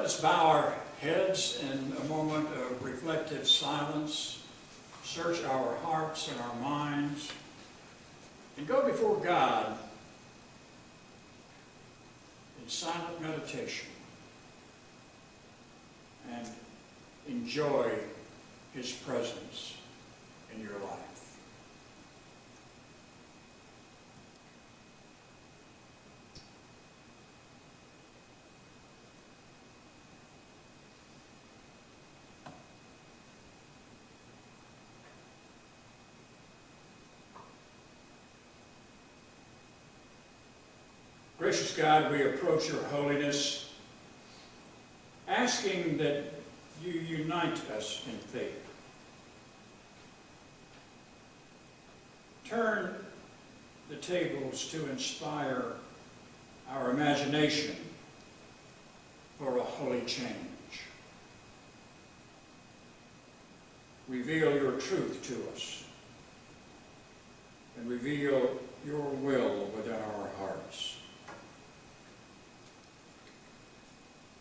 Let us bow our heads in a moment of reflective silence, search our hearts and our minds, and go before God in silent meditation and enjoy His presence in your life. Gracious God, we approach your holiness, asking that you unite us in faith. Turn the tables to inspire our imagination for a holy change. Reveal your truth to us and reveal your will within our hearts.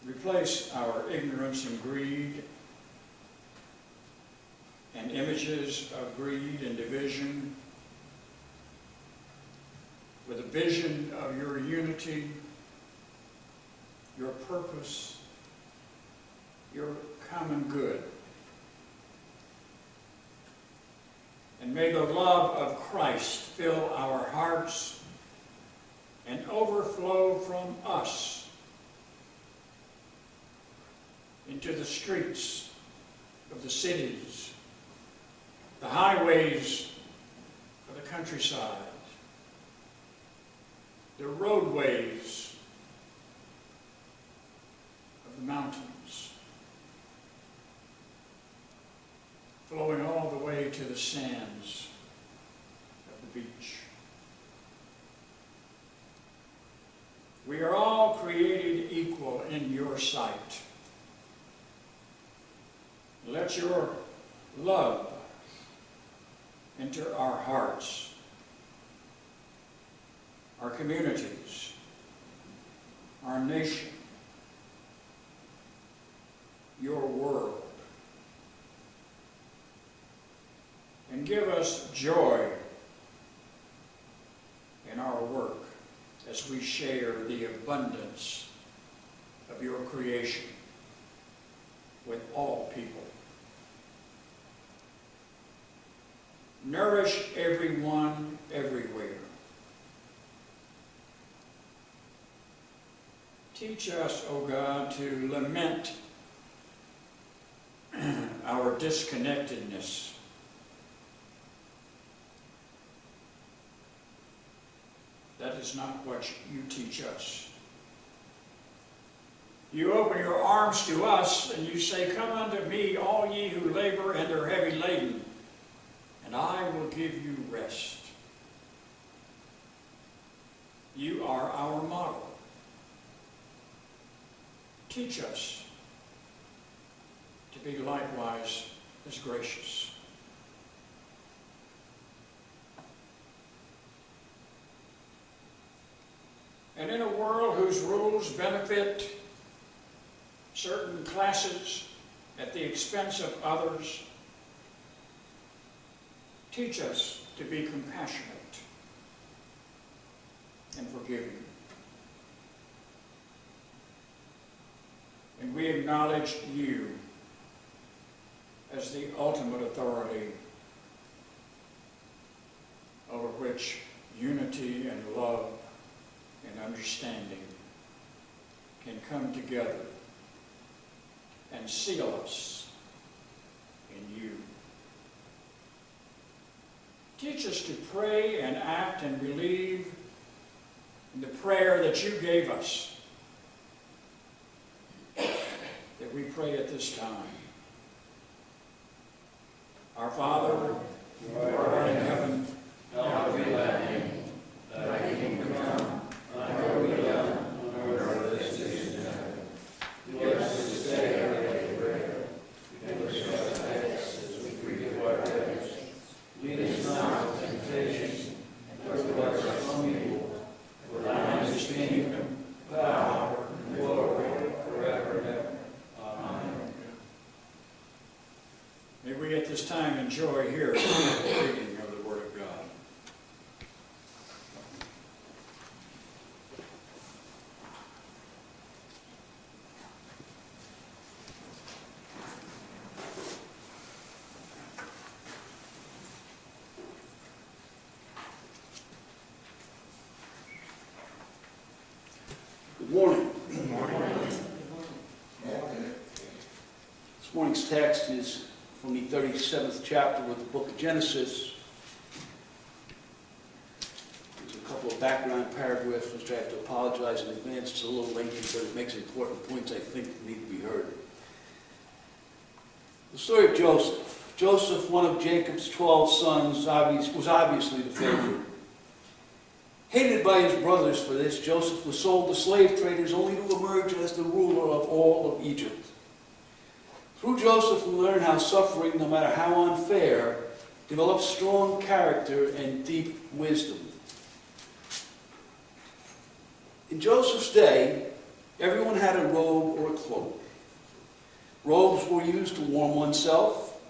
Replace our ignorance and greed and images of greed and division with a vision of your unity, your purpose, your common good. And may the love of Christ fill our hearts and overflow from us into the streets of the cities, the highways of the countryside, the roadways of the mountains, flowing all the way to the sands of the beach. We are all created equal in your sight. Let your love enter our hearts, our communities, our nation, your world, and give us joy in our work as we share the abundance of your creation with all people. Nourish everyone everywhere. Teach us, O God, to lament our disconnectedness. That is not what you teach us. You open your arms to us and you say, "Come unto me, all ye who labor and are heavy laden, and I will give you rest." You are our model. Teach us to be likewise as gracious. And in a world whose rules benefit certain classes at the expense of others, teach us to be compassionate and forgiving. And we acknowledge you as the ultimate authority over which unity and love and understanding can come together and seal us in you. Teach us to pray and act and believe in the prayer that you gave us, that we pray at this time. Our Father, who art in heaven, hallowed be thy name. Thy kingdom come, thy will be done, on earth as it is in heaven. Give us this day our daily bread. Forgive us our debts as we forgive our debtors. Lead us not into temptation, but deliver us from evil. For thine is the kingdom, power, and glory, forever and ever. Good morning. This morning's text is from the 37th chapter of the book of Genesis. There's a couple of background paragraphs which I have to apologize in advance. It's a little lengthy, but it makes important points I think need to be heard. The story of Joseph. Joseph, one of Jacob's 12 sons, was obviously the favorite. Hated by his brothers for this, Joseph was sold to slave traders only to emerge as the ruler of all of Egypt. Through Joseph, we learn how suffering, no matter how unfair, develops strong character and deep wisdom. In Joseph's day, everyone had a robe or a cloak. Robes were used to warm oneself,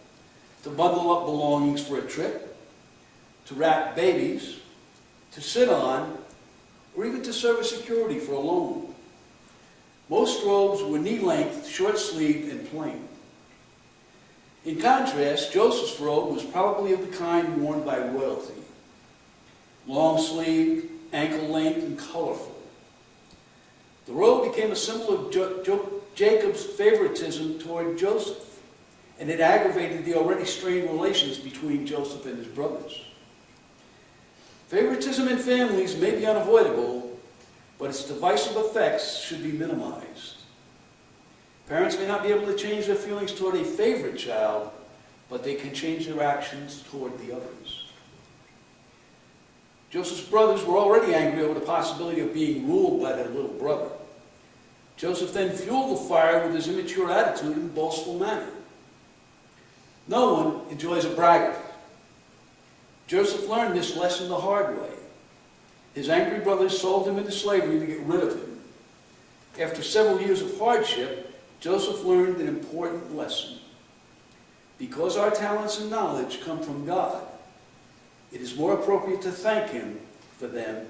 to bundle up belongings for a trip, to wrap babies, to sit on, or even to serve as security for a loan. Most robes were knee-length, short-sleeved, and plain. In contrast, Joseph's robe was probably of the kind worn by royalty. Long-sleeved, ankle-length, and colorful. The robe became a symbol of Jacob's favoritism toward Joseph, and it aggravated the already strained relations between Joseph and his brothers. Favoritism in families may be unavoidable, but its divisive effects should be minimized. Parents may not be able to change their feelings toward a favorite child, but they can change their actions toward the others. Joseph's brothers were already angry over the possibility of being ruled by their little brother. Joseph then fueled the fire with his immature attitude and boastful manner. No one enjoys a braggart. Joseph learned this lesson the hard way. His angry brothers sold him into slavery to get rid of him. After several years of hardship, Joseph learned an important lesson. Because our talents and knowledge come from God, it is more appropriate to thank Him for them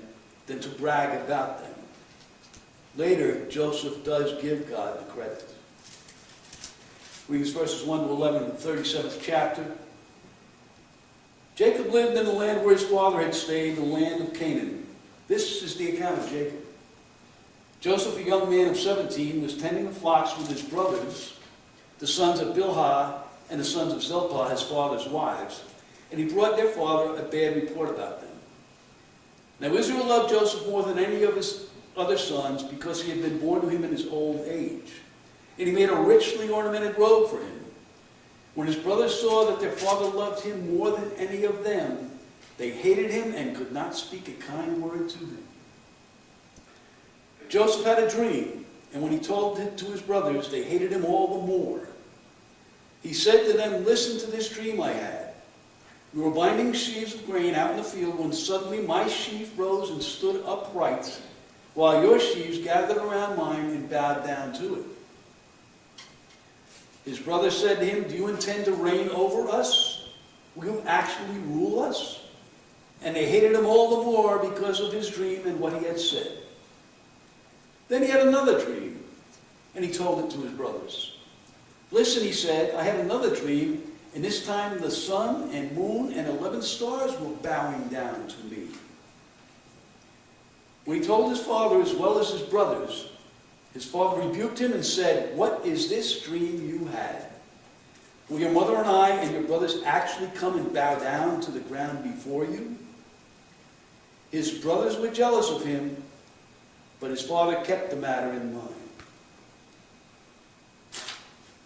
than to brag about them. Later, Joseph does give God the credit. Reading verses 1 to 11 in the 37th chapter. Jacob lived in the land where his father had stayed, the land of Canaan. This is the account of Jacob. Joseph, a young man of 17, was tending the flocks with his brothers, the sons of Bilhah and the sons of Zilpah, his father's wives, and he brought their father a bad report about them. Now Israel loved Joseph more than any of his other sons because he had been born to him in his old age, and he made a richly ornamented robe for him. When his brothers saw that their father loved him more than any of them, they hated him and could not speak a kind word to him. Joseph had a dream, and when he told it to his brothers, they hated him all the more. He said to them, "Listen to this dream I had. We were binding sheaves of grain out in the field when suddenly my sheaf rose and stood upright, while your sheaves gathered around mine and bowed down to it." His brothers said to him, "Do you intend to reign over us? Will you actually rule us?" And they hated him all the more because of his dream and what he had said. Then he had another dream, and he told it to his brothers. "Listen," he said, "I had another dream, and this time the sun and moon and 11 stars were bowing down to me." When he told his father as well as his brothers, his father rebuked him and said, "What is this dream you had? Will your mother and I and your brothers actually come and bow down to the ground before you?" His brothers were jealous of him, but his father kept the matter in mind.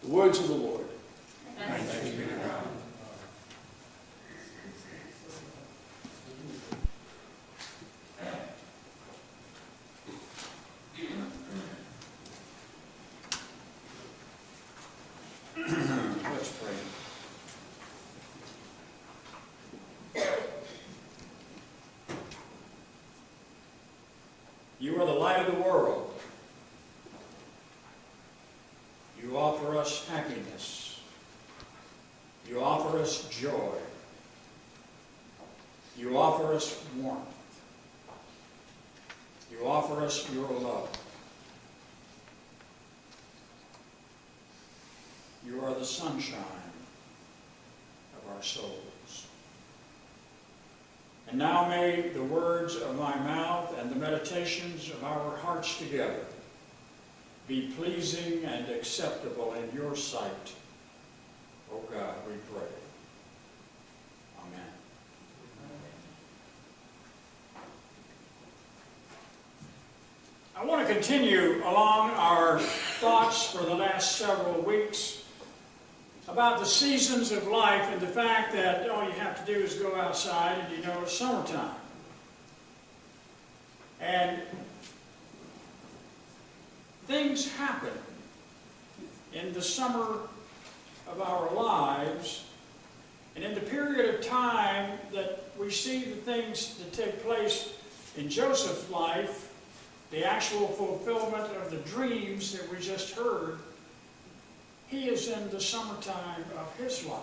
The words of the Lord. Thanks be to God. Let's pray. You are the light of the world. You offer us happiness. You offer us joy. You offer us warmth. You offer us your love. You are the sunshine of our souls. And now may the words of my mouth and the meditations of our hearts together be pleasing and acceptable in your sight. O God, we pray. Amen. I want to continue along our thoughts for the last several weeks about the seasons of life and the fact that all you have to do is go outside and you know it's summertime. And things happen in the summer of our lives, and in the period of time that we see the things that take place in Joseph's life, the actual fulfillment of the dreams that we just heard, he is in the summertime of his life.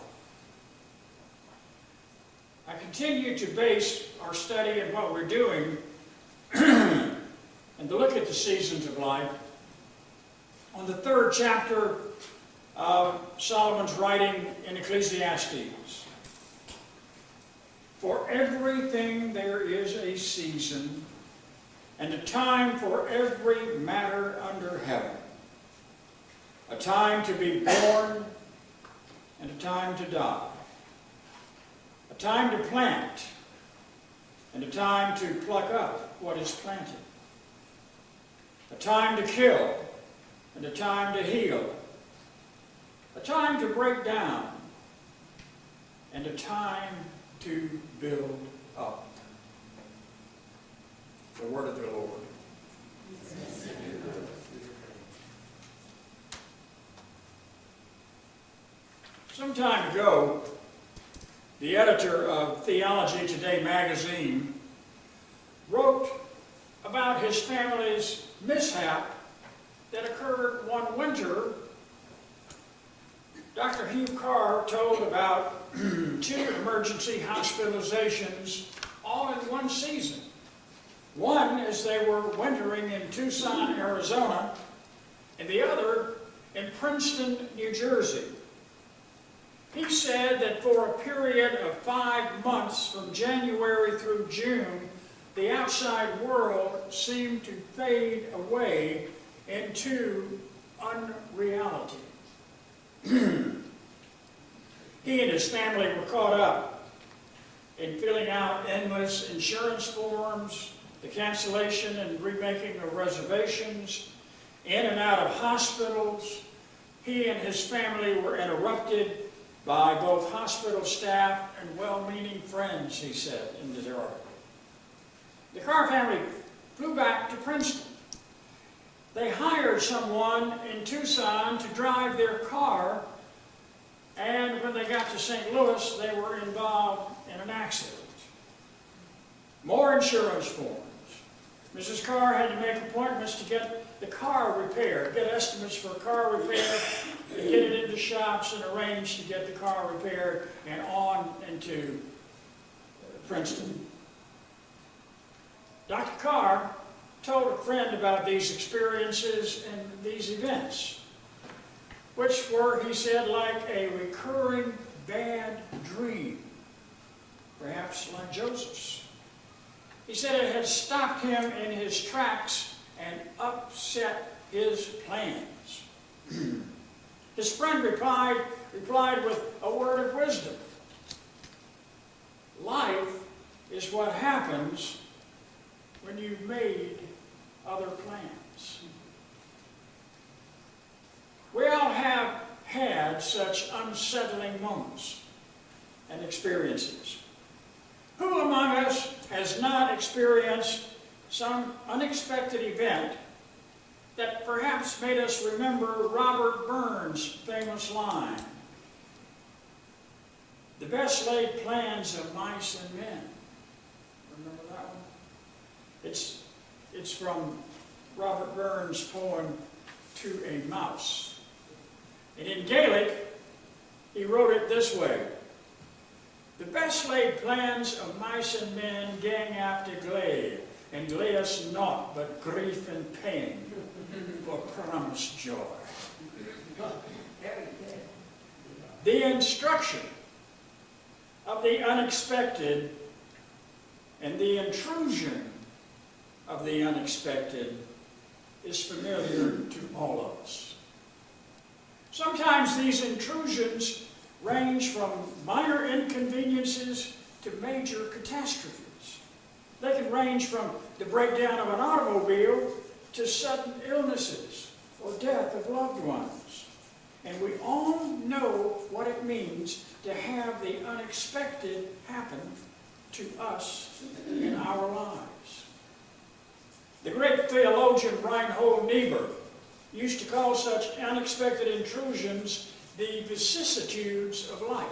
I continue to base our study and what we're doing and to look at the seasons of life on the 3rd chapter of Solomon's writing in Ecclesiastes. For everything there is a season, and a time for every matter under heaven. A time to be born, and a time to die. A time to plant, and a time to pluck up what is planted. A time to kill, and a time to heal. A time to break down, and a time to build up. The word of the Lord. Some time ago, the editor of Theology Today magazine wrote about his family's mishap that occurred one winter. Dr. Hugh Carr told about 2 emergency hospitalizations all in one season. One as they were wintering in Tucson, Arizona, and the other in Princeton, New Jersey. He said that for a period of 5 months, from January through June, the outside world seemed to fade away into unreality. He and his family were caught up in filling out endless insurance forms, the cancellation and remaking of reservations, in and out of hospitals. He and his family were interrupted by both hospital staff and well-meaning friends, he said in the article. The Carr family flew back to Princeton. They hired someone in Tucson to drive their car, and when they got to St. Louis, they were involved in an accident. More insurance forms. Mrs. Carr had to make appointments to get the car repaired, get estimates for car repair, and get it into shops and arrange to get the car repaired and on into Princeton. Dr. Carr told a friend about these experiences and these events, which were, he said, like a recurring bad dream, perhaps like Joseph's. He said it had stopped him in his tracks and upset his plans. His friend replied with a word of wisdom. Life is what happens when you've made other plans. We all have had such unsettling moments and experiences. Who among us has not experienced some unexpected event that perhaps made us remember Robert Burns' famous line, "The best laid plans of mice and men"? Remember that one? It's from Robert Burns' poem, "To a Mouse." And in Gaelic, he wrote it this way: "The best laid plans of mice and men gang after glade, and lay us naught but grief and pain for promised joy." The instruction of the unexpected and the intrusion of the unexpected is familiar to all of us. Sometimes these intrusions range from minor inconveniences to major catastrophes. They can range from the breakdown of an automobile to sudden illnesses or death of loved ones. And we all know what it means to have the unexpected happen to us in our lives. The great theologian Reinhold Niebuhr used to call such unexpected intrusions the vicissitudes of life.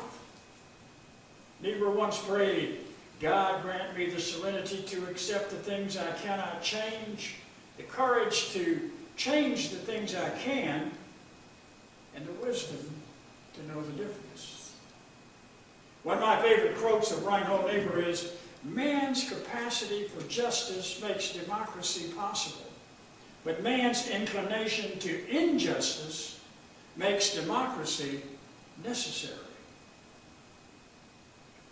Niebuhr once prayed, "God grant me the serenity to accept the things I cannot change, the courage to change the things I can, and the wisdom to know the difference." One of my favorite quotes of Reinhold Niebuhr is, "Man's capacity for justice makes democracy possible, but man's inclination to injustice makes democracy necessary."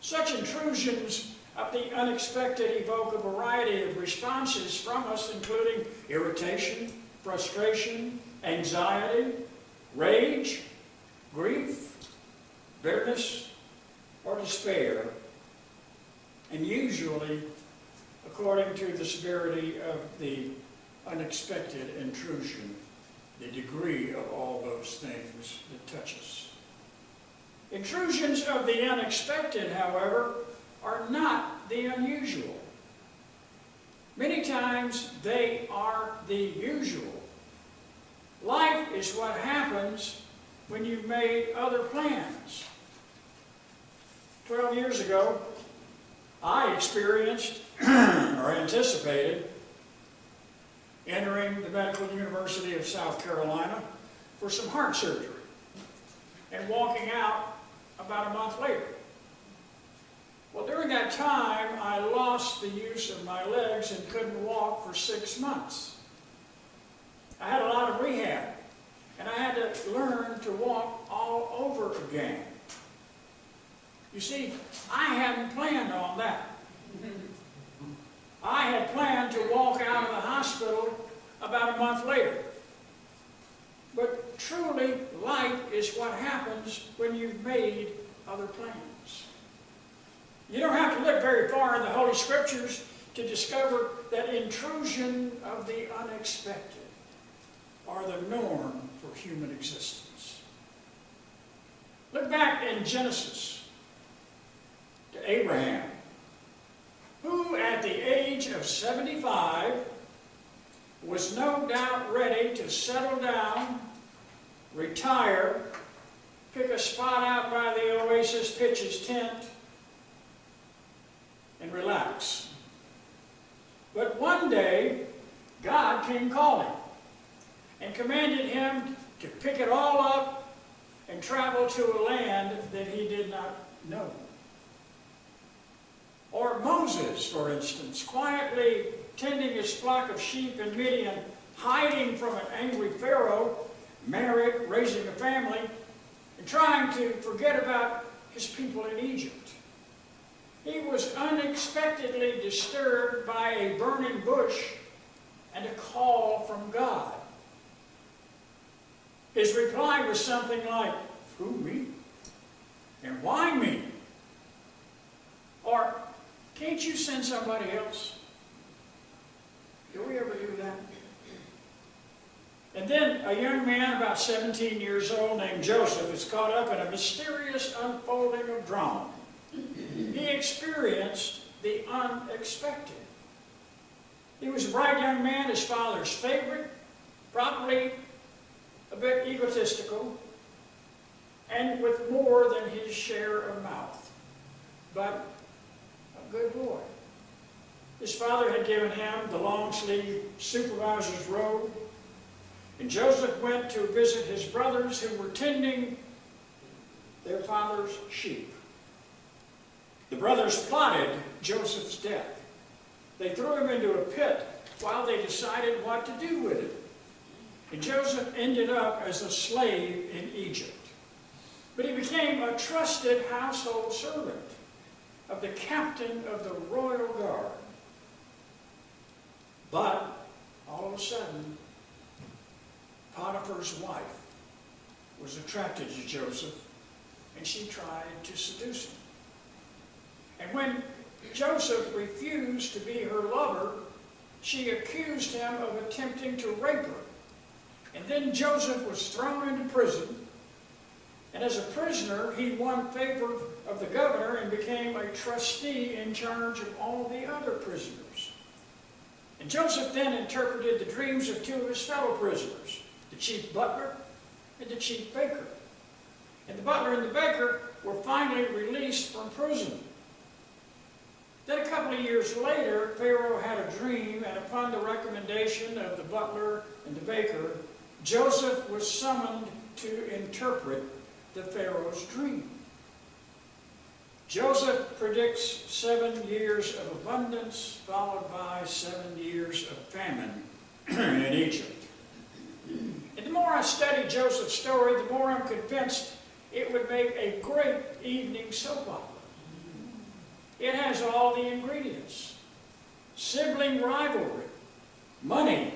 Such intrusions of the unexpected evoke a variety of responses from us, including irritation, frustration, anxiety, rage, grief, bitterness, or despair, and usually according to the severity of the unexpected intrusion, the degree of all those things that touch us. Intrusions of the unexpected, however, are not the unusual. Many times they are the usual. Life is what happens when you've made other plans. 12 years ago, I experienced or anticipated entering the Medical University of South Carolina for some heart surgery and walking out about a month later. Well, during that time, I lost the use of my legs and couldn't walk for 6 months. I had a lot of rehab, and I had to learn to walk all over again. You see, I hadn't planned on that. I had planned to walk out of the hospital about a month later. But truly, life is what happens when you've made other plans. You don't have to look very far in the Holy Scriptures to discover that intrusion of the unexpected are the norm for human existence. Look back in Genesis to Abraham, who at the age of 75 was no doubt ready to settle down, retire, pick a spot out by the oasis, pitch his tent, and relax. But one day, God came calling and commanded him to pick it all up and travel to a land that he did not know. Or Moses, for instance, quietly tending his flock of sheep in Midian, hiding from an angry Pharaoh, married, raising a family, and trying to forget about his people in Egypt. He was unexpectedly disturbed by a burning bush and a call from God. His reply was something like, "Who, me? And why me?" Or, "Can't you send somebody else?" Do we ever do that? And then a young man about 17 years old named Joseph is caught up in a mysterious unfolding of drama. He experienced the unexpected. He was a bright young man, his father's favorite, probably a bit egotistical, and with more than his share of mouth, but a good boy. His father had given him the long-sleeved supervisor's robe, and Joseph went to visit his brothers who were tending their father's sheep. The brothers plotted Joseph's death. They threw him into a pit while they decided what to do with him. And Joseph ended up as a slave in Egypt. But he became a trusted household servant of the captain of the royal guard. But all of a sudden, butler's wife was attracted to Joseph, and she tried to seduce him. And when Joseph refused to be her lover, she accused him of attempting to rape her. And then Joseph was thrown into prison, and as a prisoner, he won favor of the governor and became a trustee in charge of all the other prisoners. And Joseph then interpreted the dreams of two of his fellow prisoners, the chief butler and the chief baker. And the butler and the baker were finally released from prison. Then a couple of years later, Pharaoh had a dream, and upon the recommendation of the butler and the baker, Joseph was summoned to interpret the Pharaoh's dream. Joseph predicts 7 years of abundance, followed by 7 years of famine in Egypt. And the more I study Joseph's story, the more I'm convinced it would make a great evening soap opera. It has all the ingredients: sibling rivalry, money,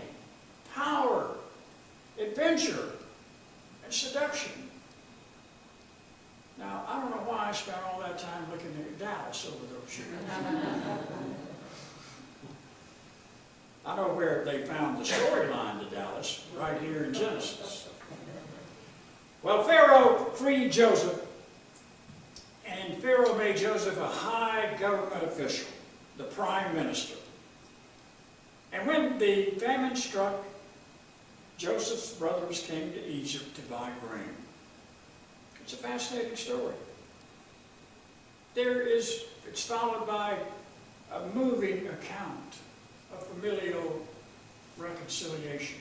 power, adventure, and seduction. Now, I don't know why I spent all that time looking at Dallas over those years. I know where they found the storyline to Dallas, right here in Genesis. Well, Pharaoh freed Joseph, and Pharaoh made Joseph a high government official, the prime minister. And when the famine struck, Joseph's brothers came to Egypt to buy grain. It's a fascinating story. It's followed by a moving account of familial reconciliation.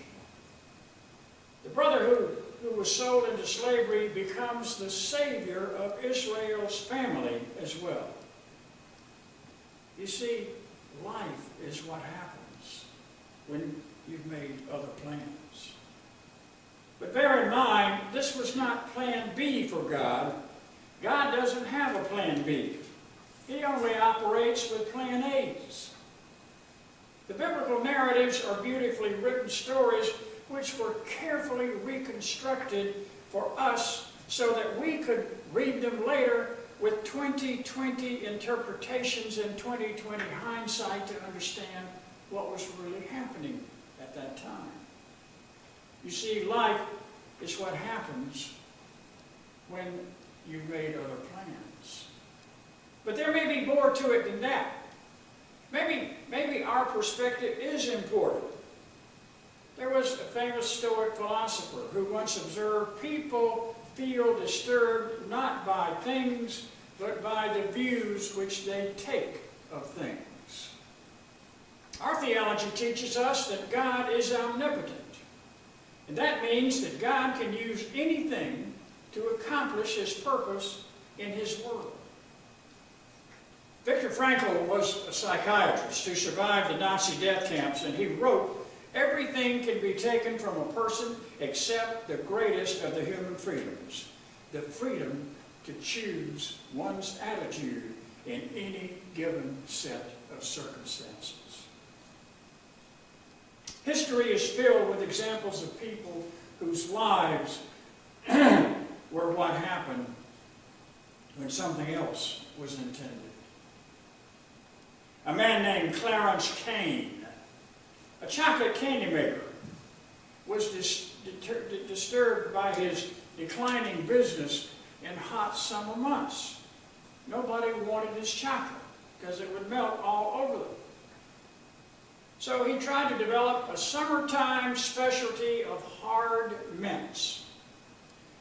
The brother who was sold into slavery becomes the savior of Israel's family as well. You see, life is what happens when you've made other plans. But bear in mind, this was not plan B for God. God doesn't have a plan B. He only operates with plan A's. The biblical narratives are beautifully written stories which were carefully reconstructed for us so that we could read them later with 20/20 interpretations and 20/20 hindsight to understand what was really happening at that time. You see, life is what happens when you've made other plans. But there may be more to it than that. Maybe our perspective is important. There was a famous Stoic philosopher who once observed, people feel disturbed not by things, but by the views which they take of things. Our theology teaches us that God is omnipotent. And that means that God can use anything to accomplish His purpose in His world. Viktor Frankl was a psychiatrist who survived the Nazi death camps, and he wrote, "Everything can be taken from a person except the greatest of the human freedoms, the freedom to choose one's attitude in any given set of circumstances." History is filled with examples of people whose lives were what happened when something else was intended. A man named Clarence Kane, a chocolate candy maker, was disturbed by his declining business in hot summer months. Nobody wanted his chocolate because it would melt all over them. So he tried to develop a summertime specialty of hard mints.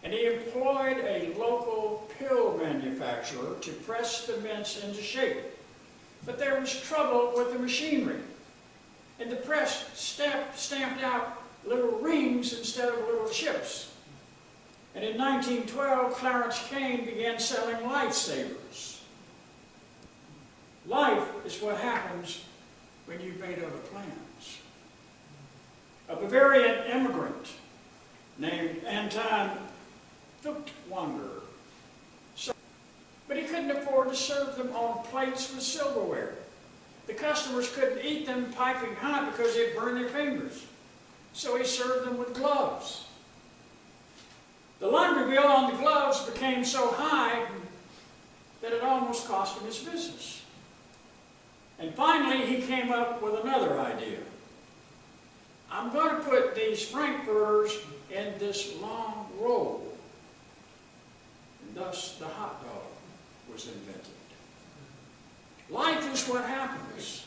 And he employed a local pill manufacturer to press the mints into shape. But there was trouble with the machinery. And the press stamped out little rings instead of little chips. And in 1912, Clarence Kane began selling lifesavers. Life is what happens when you've made other plans. A Bavarian immigrant named Anton Feuchtwanger, but he couldn't afford to serve them on plates with silverware. The customers couldn't eat them piping hot because they'd burn their fingers. So he served them with gloves. The laundry bill on the gloves became so high that it almost cost him his business. And finally, he came up with another idea. I'm going to put these frankfurters in this long roll. And thus, the hot dog was invented. Life is what happens.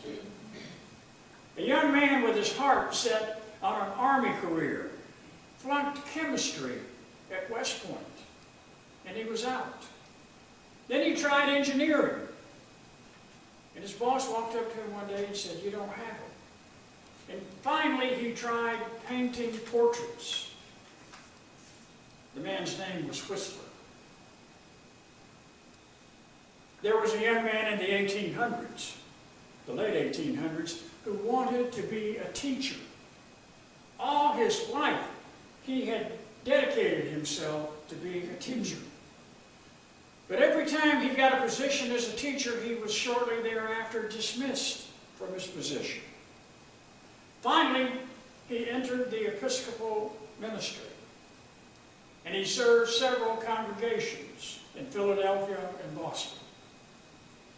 A young man with his heart set on an Army career flunked chemistry at West Point, and he was out. Then he tried engineering, and his boss walked up to him one day and said, "You don't have it." And finally, he tried painting portraits. The man's name was Whistler. There was a young man in the 1800s, the late 1800s, who wanted to be a teacher. All his life, he had dedicated himself to being a teacher. But every time he got a position as a teacher, he was shortly thereafter dismissed from his position. Finally, he entered the Episcopal ministry, and he served several congregations in Philadelphia and Boston.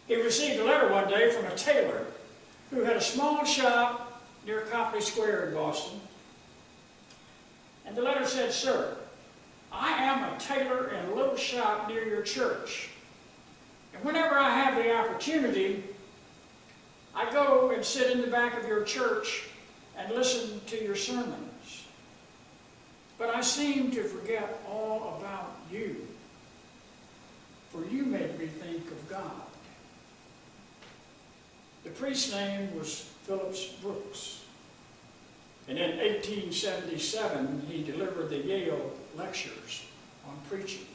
He received a letter one day from a tailor who had a small shop near Copley Square in Boston. And the letter said, "Sir, I am a tailor in a little shop near your church. And whenever I have the opportunity, I go and sit in the back of your church and listen to your sermons. But I seem to forget all about you, for you make me think of God." The priest's name was Phillips Brooks. And in 1877, he delivered the Yale lectures on preaching.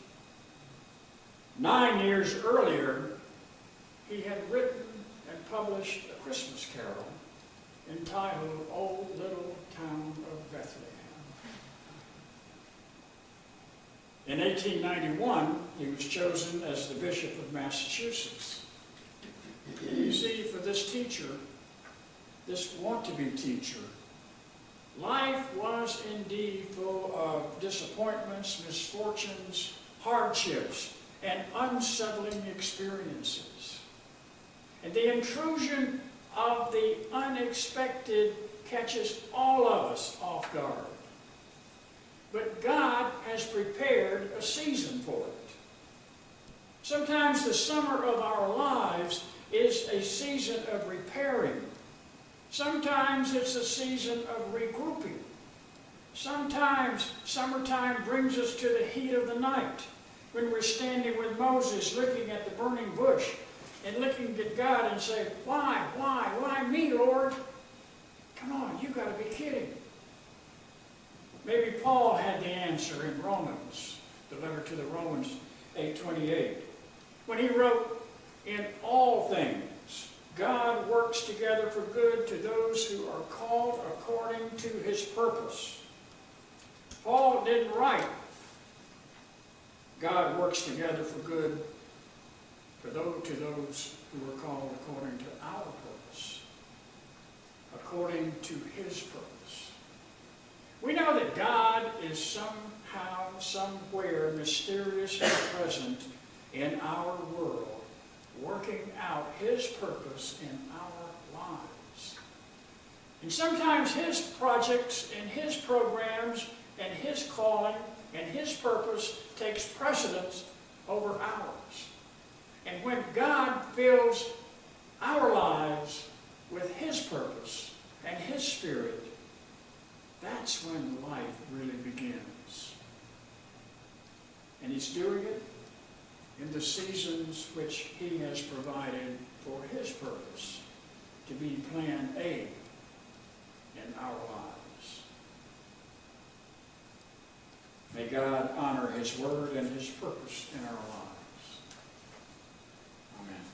9 years earlier, he had written and published a Christmas carol entitled "O Little Town of Bethlehem." In 1891, he was chosen as the Bishop of Massachusetts. You see, for this teacher, this want-to-be teacher, life was indeed full of disappointments, misfortunes, hardships, and unsettling experiences. And the intrusion of the unexpected catches all of us off guard. But God has prepared a season for it. Sometimes the summer of our lives is a season of repairing. Sometimes it's a season of regrouping. Sometimes summertime brings us to the heat of the night, when we're standing with Moses looking at the burning bush and looking at God and say, why me, Lord? Come on, you got to be kidding. Maybe Paul had the answer in Romans, the letter to the Romans 8:28, when he wrote, "In all things, God works together for good to those who are called according to his purpose." Paul didn't write, "God works together for good to those who are called according to our purpose," according to his purpose. We know that God is somehow, somewhere, mysteriously present in our world, working out his purpose in our lives. And sometimes his projects and his programs and his calling and his purpose takes precedence over ours. And when God fills our lives with his purpose and his spirit, that's when life really begins. And he's doing it in the seasons which he has provided for his purpose to be plan A in our lives. May God honor his word and his purpose in our lives. Amen.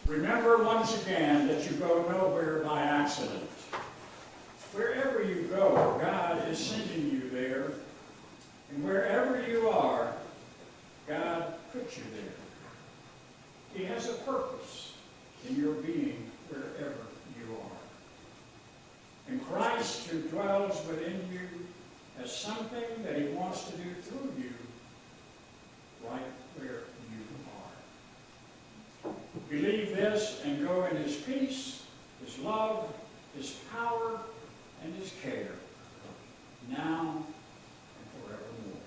Remember once again that you go nowhere by accident. Wherever you go, God is sending you there. And wherever you are, God put you there. He has a purpose in your being wherever you are. And Christ, who dwells within you, has Believe this and go in his peace, his love, his power, and his care, now and forevermore.